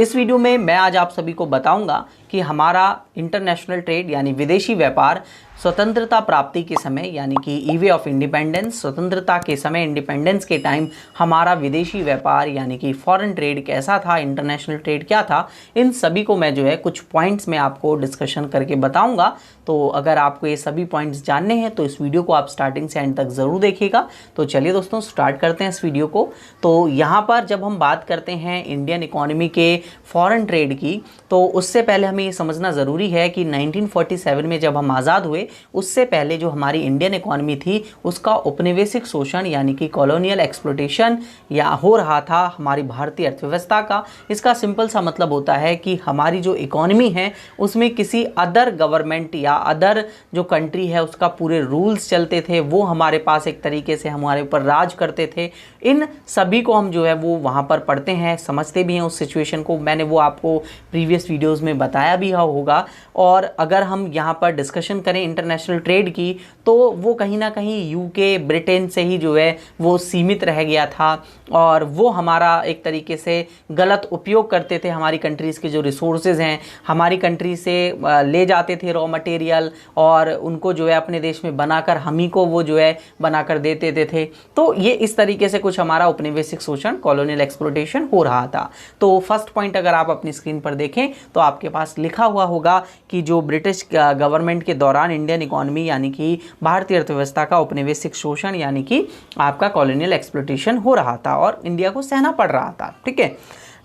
इस वीडियो में मैं आज आप सभी को बताऊंगा कि हमारा इंटरनेशनल ट्रेड यानी विदेशी व्यापार स्वतंत्रता प्राप्ति के समय यानी कि ईवे ऑफ इंडिपेंडेंस, स्वतंत्रता के समय, इंडिपेंडेंस के टाइम हमारा विदेशी व्यापार यानी कि फॉरेन ट्रेड कैसा था, इंटरनेशनल ट्रेड क्या था, इन सभी को मैं जो है कुछ पॉइंट्स में आपको डिस्कशन करके बताऊंगा। तो अगर आपको ये सभी पॉइंट्स जानने हैं तो इस वीडियो को आप स्टार्टिंग से एंड तक ज़रूर देखिएगा। तो चलिए दोस्तों स्टार्ट करते हैं इस वीडियो को। तो यहाँ पर जब हम बात करते हैं इंडियन इकोनॉमी के फॉरेन ट्रेड की, तो उससे पहले हमें ये समझना ज़रूरी है कि 1947 में जब हम आज़ाद हुए उससे पहले जो हमारी इंडियन इकोनॉमी थी उसका औपनिवेशिक शोषण यानी कि कॉलोनियल एक्सप्लॉयटेशन या हो रहा था हमारी भारतीय अर्थव्यवस्था का। इसका सिंपल सा मतलब होता है कि हमारी जो इकोनॉमी है उसमें किसी अदर गवर्नमेंट या अदर जो कंट्री है उसका पूरे रूल्स चलते थे, वो हमारे पास एक तरीके से हमारे ऊपर राज करते थे। इन सभी को हम जो है वो वहाँ पर पढ़ते हैं, समझते भी हैं उस सिचुएशन को। मैंने वो आपको प्रीवियस वीडियोस में बताया भी होगा। और अगर हम यहाँ पर डिस्कशन करें इंटरनेशनल ट्रेड की तो वो कहीं ना कहीं यूके, ब्रिटेन से ही जो है वो सीमित रह गया था और वो हमारा एक तरीके से गलत उपयोग करते थे। हमारी कंट्रीज़ के जो रिसोर्सेज हैं हमारी कंट्री से ले जाते थे रॉ मटेरियल और उनको जो है अपने देश में बनाकर हम ही को वो जो है बनाकर दे देते थे। तो ये इस तरीके से कुछ हमारा औपनिवेशिक शोषण, कॉलोनियल एक्सप्लॉयटेशन हो रहा था। तो फर्स्ट पॉइंट अगर आप अपनी स्क्रीन पर देखें तो आपके पास लिखा हुआ होगा कि जो ब्रिटिश गवर्नमेंट के दौरान इंडियन इकोनॉमी यानी कि भारतीय अर्थव्यवस्था का औपनिवेशिक शोषण यानी कि आपका कॉलोनियल एक्सप्लॉयटेशन हो रहा था और इंडिया को सहना पड़ रहा था। ठीक है,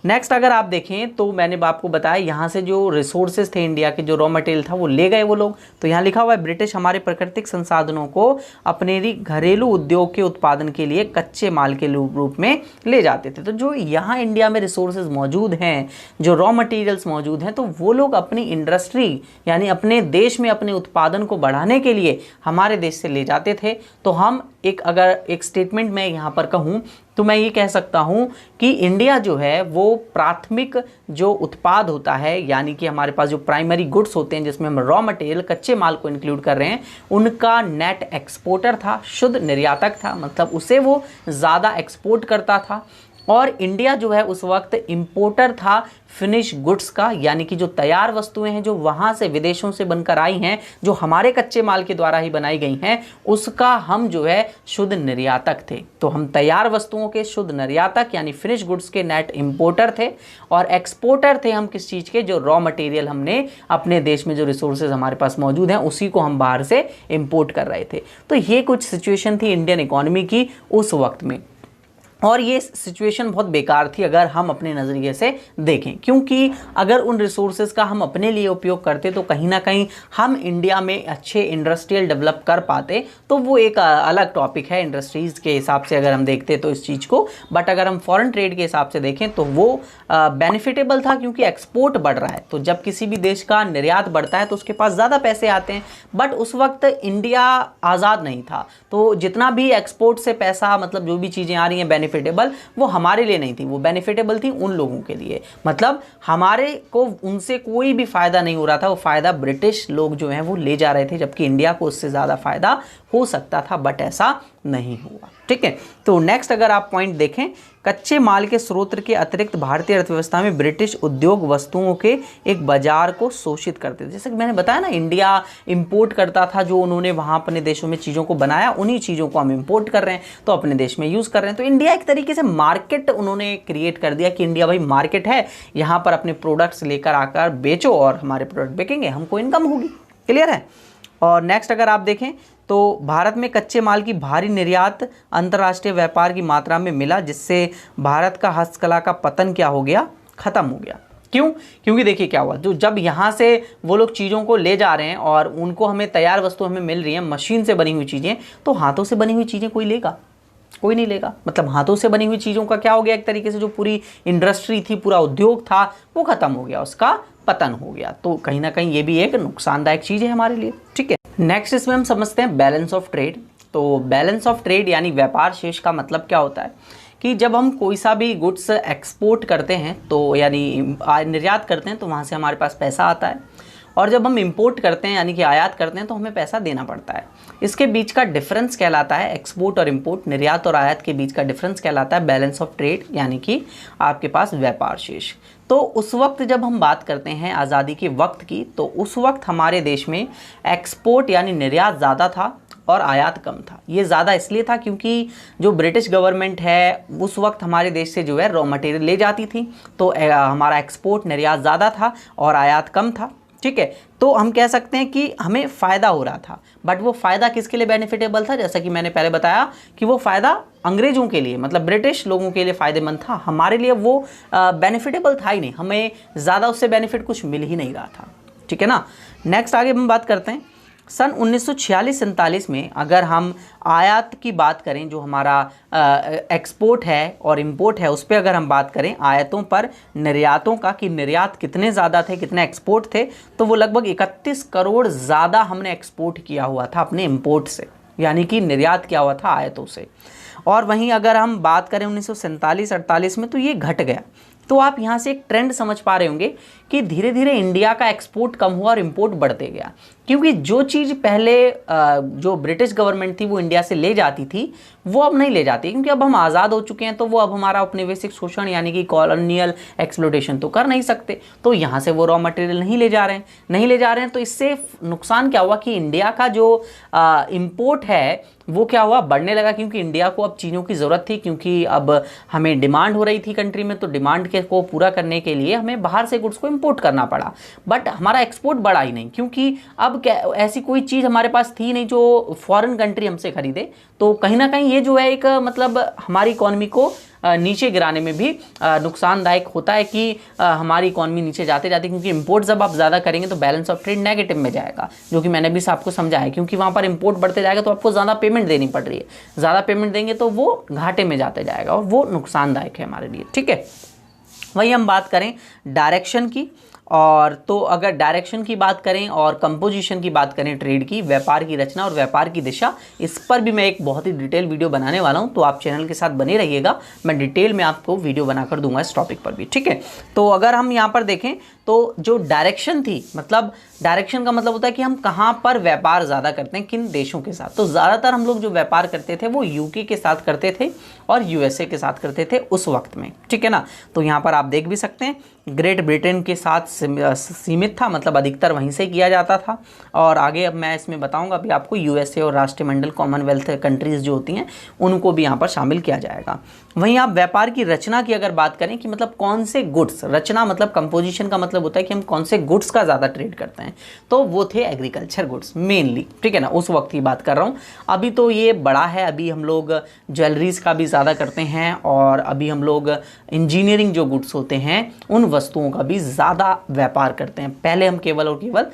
नेक्स्ट अगर आप देखें तो मैंने आपको बताया यहाँ से जो रिसोर्सेज थे इंडिया के, जो रॉ मटेरियल था वो ले गए वो लोग। तो यहाँ लिखा हुआ है ब्रिटिश हमारे प्राकृतिक संसाधनों को अपने घरेलू उद्योग के उत्पादन के लिए कच्चे माल के रूप में ले जाते थे। तो जो यहाँ इंडिया में रिसोर्सेज मौजूद हैं, जो रॉ मटेरियल्स मौजूद हैं, तो वो लोग अपनी इंडस्ट्री यानी अपने देश में अपने उत्पादन को बढ़ाने के लिए हमारे देश से ले जाते थे। तो हम अगर एक स्टेटमेंट में यहाँ पर कहूँ तो मैं ये कह सकता हूँ कि इंडिया जो है वो प्राथमिक जो उत्पाद होता है यानी कि हमारे पास जो प्राइमरी गुड्स होते हैं जिसमें हम रॉ मटेरियल, कच्चे माल को इंक्लूड कर रहे हैं, उनका नेट एक्सपोर्टर था, शुद्ध निर्यातक था। मतलब उसे वो ज़्यादा एक्सपोर्ट करता था। और इंडिया जो है उस वक्त इंपोर्टर था फिनिश गुड्स का, यानी कि जो तैयार वस्तुएं हैं जो वहाँ से विदेशों से बनकर आई हैं, जो हमारे कच्चे माल के द्वारा ही बनाई गई हैं, उसका हम जो है शुद्ध निर्यातक थे। तो हम तैयार वस्तुओं के शुद्ध निर्यातक यानी फिनिश गुड्स के नेट इंपोर्टर थे और एक्सपोर्टर थे हम किस चीज़ के, जो रॉ मटेरियल हमने अपने देश में जो रिसोर्सेज हमारे पास मौजूद हैं उसी को हम बाहर से इंपोर्ट कर रहे थे। तो ये कुछ सिचुएशन थी इंडियन इकोनॉमी की उस वक्त में और ये सिचुएशन बहुत बेकार थी अगर हम अपने नज़रिए से देखें, क्योंकि अगर उन रिसोर्सेज का हम अपने लिए उपयोग करते तो कहीं ना कहीं हम इंडिया में अच्छे इंडस्ट्रियल डेवलप कर पाते। तो वो एक अलग टॉपिक है इंडस्ट्रीज़ के हिसाब से अगर हम देखते तो इस चीज़ को। बट अगर हम फॉरेन ट्रेड के हिसाब से देखें तो वो बेनिफिटेबल था क्योंकि एक्सपोर्ट बढ़ रहा है। तो जब किसी भी देश का निर्यात बढ़ता है तो उसके पास ज़्यादा पैसे आते हैं। बट उस वक्त इंडिया आज़ाद नहीं था, तो जितना भी एक्सपोर्ट से पैसा, मतलब जो भी चीज़ें आ रही हैं बेनिफिटेबल, वो हमारे लिए नहीं थी, वो बेनिफिटेबल थी उन लोगों के लिए। मतलब हमारे को उनसे कोई भी फ़ायदा नहीं हो रहा था, वो फ़ायदा ब्रिटिश लोग जो हैं वो ले जा रहे थे, जबकि इंडिया को उससे ज़्यादा फ़ायदा हो सकता था, बट ऐसा नहीं हुआ। ठीक है, तो नेक्स्ट अगर आप पॉइंट देखें, कच्चे माल के स्रोत के अतिरिक्त भारतीय अर्थव्यवस्था में ब्रिटिश उद्योग वस्तुओं के एक बाजार को शोषित करते थे। जैसे कि मैंने बताया ना, इंडिया इंपोर्ट करता था, जो उन्होंने वहाँ अपने देशों में चीज़ों को बनाया, उन्हीं चीज़ों को हम इंपोर्ट कर रहे हैं तो अपने देश में यूज़ कर रहे हैं। तो इंडिया एक तरीके से मार्केट उन्होंने क्रिएट कर दिया कि इंडिया भाई मार्केट है, यहाँ पर अपने प्रोडक्ट्स लेकर आकर बेचो और हमारे प्रोडक्ट बिकेंगे, हमको इनकम होगी। क्लियर है। और नेक्स्ट अगर आप देखें तो भारत में कच्चे माल की भारी निर्यात अंतर्राष्ट्रीय व्यापार की मात्रा में मिला, जिससे भारत का हस्तकला का पतन क्या हो गया, ख़त्म हो गया। क्यों? क्योंकि देखिए क्या हुआ, जो जब यहाँ से वो लोग चीज़ों को ले जा रहे हैं और उनको हमें तैयार वस्तु हमें मिल रही है, मशीन से बनी हुई चीज़ें, तो हाथों से बनी हुई चीज़ें कोई लेगा? कोई नहीं लेगा। मतलब हाथों से बनी हुई चीज़ों का क्या हो गया, एक तरीके से जो पूरी इंडस्ट्री थी, पूरा उद्योग था, वो ख़त्म हो गया, उसका पतन हो गया। तो कहीं ना कहीं ये भी एक नुकसानदायक चीज़ है हमारे लिए। ठीक है, नेक्स्ट इसमें हम समझते हैं बैलेंस ऑफ ट्रेड। तो बैलेंस ऑफ ट्रेड यानी व्यापार शेष का मतलब क्या होता है कि जब हम कोई सा भी गुड्स एक्सपोर्ट करते हैं तो यानी निर्यात करते हैं तो वहाँ से हमारे पास पैसा आता है, और जब हम इंपोर्ट करते हैं यानी कि आयात करते हैं तो हमें पैसा देना पड़ता है। इसके बीच का डिफरेंस कहलाता है, एक्सपोर्ट और इंपोर्ट, निर्यात और आयात के बीच का डिफरेंस कहलाता है बैलेंस ऑफ ट्रेड यानी कि आपके पास व्यापार शेष। तो उस वक्त जब हम बात करते हैं आज़ादी के वक्त की, तो उस वक्त हमारे देश में एक्सपोर्ट यानी निर्यात ज़्यादा था और आयात कम था। ये ज़्यादा इसलिए था क्योंकि जो ब्रिटिश गवर्नमेंट है उस वक्त हमारे देश से जो है रॉ मटेरियल ले जाती थी, तो हमारा एक्सपोर्ट निर्यात ज़्यादा था और आयात कम था। ठीक है, तो हम कह सकते हैं कि हमें फ़ायदा हो रहा था, बट वो फ़ायदा किसके लिए बेनिफिटेबल था? जैसा कि मैंने पहले बताया कि वो फ़ायदा अंग्रेज़ों के लिए, मतलब ब्रिटिश लोगों के लिए फ़ायदेमंद था, हमारे लिए वो बेनिफिटेबल था ही नहीं, हमें ज़्यादा उससे बेनिफिट कुछ मिल ही नहीं रहा था। ठीक है ना। नेक्स्ट आगे हम बात करते हैं सन 1946-47 में। अगर हम आयात की बात करें, जो हमारा एक्सपोर्ट है और इंपोर्ट है, उस पर अगर हम बात करें आयातों पर निर्यातों का कि निर्यात कितने ज़्यादा थे, कितने एक्सपोर्ट थे, तो वो लगभग 31 करोड़ ज़्यादा हमने एक्सपोर्ट किया हुआ था अपने इंपोर्ट से, यानी कि निर्यात किया हुआ था आयातों से। और वहीं अगर हम बात करें 1947-48 में, तो ये घट गया। तो आप यहाँ से एक ट्रेंड समझ पा रहे होंगे कि धीरे धीरे इंडिया का एक्सपोर्ट कम हुआ और इंपोर्ट बढ़ते गया, क्योंकि जो चीज़ पहले जो ब्रिटिश गवर्नमेंट थी वो इंडिया से ले जाती थी, वो अब नहीं ले जाती, क्योंकि अब हम आज़ाद हो चुके हैं। तो वो अब हमारा औपनिवेशिक शोषण यानी कि कॉलोनियल एक्सप्लोटेशन तो कर नहीं सकते, तो यहाँ से वो रॉ मटेरियल नहीं ले जा रहे हैं। तो इससे नुकसान क्या हुआ कि इंडिया का जो इम्पोर्ट है वो क्या हुआ, बढ़ने लगा, क्योंकि इंडिया को अब चीज़ों की ज़रूरत थी, क्योंकि अब हमें डिमांड हो रही थी कंट्री में, तो डिमांड को पूरा करने के लिए हमें बाहर से गुड्स को इंपोर्ट करना पड़ा। बट हमारा एक्सपोर्ट बढ़ा ही नहीं, क्योंकि अब ऐसी कोई चीज़ हमारे पास थी नहीं जो फॉरेन कंट्री हमसे खरीदे। तो कहीं ना कहीं ये जो है एक मतलब हमारी इकॉनमी को नीचे गिराने में भी नुकसानदायक होता है कि हमारी इकॉनमी नीचे जाते जाते, क्योंकि इंपोर्ट जब आप ज़्यादा करेंगे तो बैलेंस ऑफ ट्रेड नेगेटिव में जाएगा, जो कि मैंने भी आपको समझाया, क्योंकि वहाँ पर इंपोर्ट बढ़ते जाएगा तो आपको ज़्यादा पेमेंट देनी पड़ रही है, ज़्यादा पेमेंट देंगे तो वो घाटे में जाते जाएगा और वो नुकसानदायक है हमारे लिए। ठीक है, वहीं हम बात करें डायरेक्शन की, और तो अगर डायरेक्शन की बात करें और कंपोजिशन की बात करें ट्रेड की, व्यापार की रचना और व्यापार की दिशा, इस पर भी मैं एक बहुत ही डिटेल वीडियो बनाने वाला हूं, तो आप चैनल के साथ बने रहिएगा, मैं डिटेल में आपको वीडियो बनाकर दूंगा इस टॉपिक पर भी। ठीक है, तो अगर हम यहाँ पर देखें तो जो डायरेक्शन थी, मतलब डायरेक्शन का मतलब होता है कि हम कहाँ पर व्यापार ज़्यादा करते हैं, किन देशों के साथ। तो ज़्यादातर हम लोग जो व्यापार करते थे वो यूके के साथ करते थे और यूएसए के साथ करते थे उस वक्त में। ठीक है ना, तो यहाँ पर आप देख भी सकते हैं ग्रेट ब्रिटेन के साथ सीमित था, मतलब अधिकतर वहीं से किया जाता था। और आगे अब मैं इसमें बताऊंगा अभी आपको यूएसए और राष्ट्रमंडल कॉमनवेल्थ कंट्रीज़ जो होती हैं उनको भी यहाँ पर शामिल किया जाएगा। वहीं आप व्यापार की रचना की अगर बात करें कि मतलब कौन से गुड्स, रचना मतलब कंपोजिशन का मतलब होता है कि हम कौन से गुड्स का ज़्यादा ट्रेड करते हैं, तो वो थे एग्रीकल्चर गुड्स मेनली। ठीक है ना, उस वक्त की बात कर रहा हूँ, अभी तो ये बड़ा है, अभी हम लोग ज्वेलरीज का भी ज़्यादा करते हैं और अभी हम लोग इंजीनियरिंग जो गुड्स होते हैं उन वस्तुओं का भी ज़्यादा व्यापार करते हैं। पहले हम केवल और केवल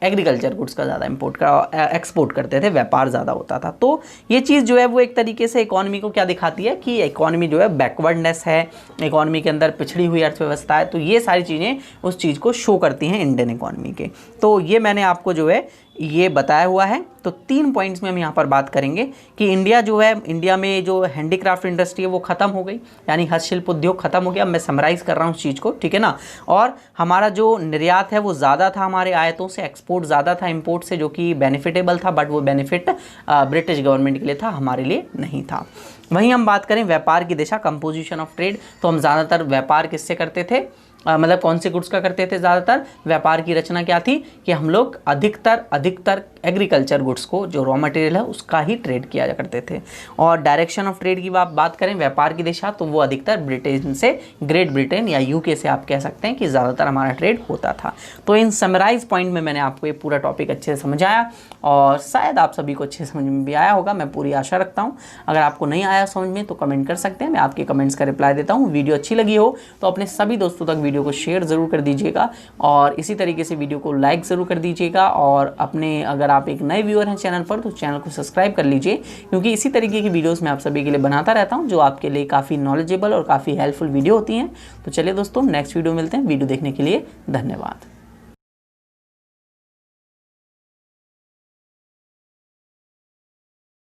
एग्रीकल्चर गुड्स का ज़्यादा एक्सपोर्ट करते थे, व्यापार ज़्यादा होता था। तो ये चीज़ जो है वो एक तरीके से इकॉनमी को क्या दिखाती है कि इकॉनमी जो है बैकवर्डनेस है, इकॉनमी के अंदर पिछड़ी हुई अर्थव्यवस्था है। तो ये सारी चीज़ें उस चीज़ को शो करती हैं इंडियन इकॉनमी के। तो ये मैंने आपको जो है ये बताया हुआ है। तो 3 पॉइंट्स में हम यहाँ पर बात करेंगे कि इंडिया जो है, इंडिया में जो हैंडीक्राफ्ट इंडस्ट्री है वो ख़त्म हो गई, यानी हस्तशिल्प उद्योग ख़त्म हो गया। मैं समराइज़ कर रहा हूँ उस चीज़ को, ठीक है ना। और हमारा जो निर्यात है वो ज़्यादा था हमारे आयतों से, एक्सपोर्ट ज़्यादा था इंपोर्ट से, जो कि बेनिफिटेबल था, बट वो बेनिफिट ब्रिटिश गवर्नमेंट के लिए था, हमारे लिए नहीं था। वहीं हम बात करें व्यापार की दिशा, कंपोजिशन ऑफ ट्रेड, तो हम ज़्यादातर व्यापार किससे करते थे, मतलब कौन से गुड्स का करते थे ज़्यादातर। व्यापार की रचना क्या थी कि हम लोग अधिकतर एग्रीकल्चर गुड्स को, जो रॉ मटेरियल है उसका ही ट्रेड किया करते थे। और डायरेक्शन ऑफ ट्रेड की बात करें, व्यापार की दिशा, तो वो अधिकतर ब्रिटेन से, ग्रेट ब्रिटेन या यूके से आप कह सकते हैं कि ज़्यादातर हमारा ट्रेड होता था। तो इन समराइज पॉइंट में मैंने आपको ये पूरा टॉपिक अच्छे से समझाया और शायद आप सभी को अच्छे समझ में भी आया होगा, मैं पूरी आशा रखता हूँ। अगर आपको नहीं आया समझ में तो कमेंट कर सकते हैं, मैं आपके कमेंट्स का रिप्लाई देता हूँ। वीडियो अच्छी लगी हो तो अपने सभी दोस्तों तक वीडियो को शेयर ज़रूर कर दीजिएगा और इसी तरीके से वीडियो को लाइक ज़रूर कर दीजिएगा। और अपने, अगर आप एक नए व्यूअर हैं चैनल पर, तो चैनल को सब्सक्राइब कर लीजिए, क्योंकि इसी तरीके की वीडियोस मैं आप सभी के लिए बनाता रहता हूं, जो आपके लिए काफ़ी नॉलेजेबल और काफ़ी हेल्पफुल वीडियो होती हैं। तो चलिए दोस्तों, नेक्स्ट वीडियो मिलते हैं। वीडियो देखने के लिए धन्यवाद।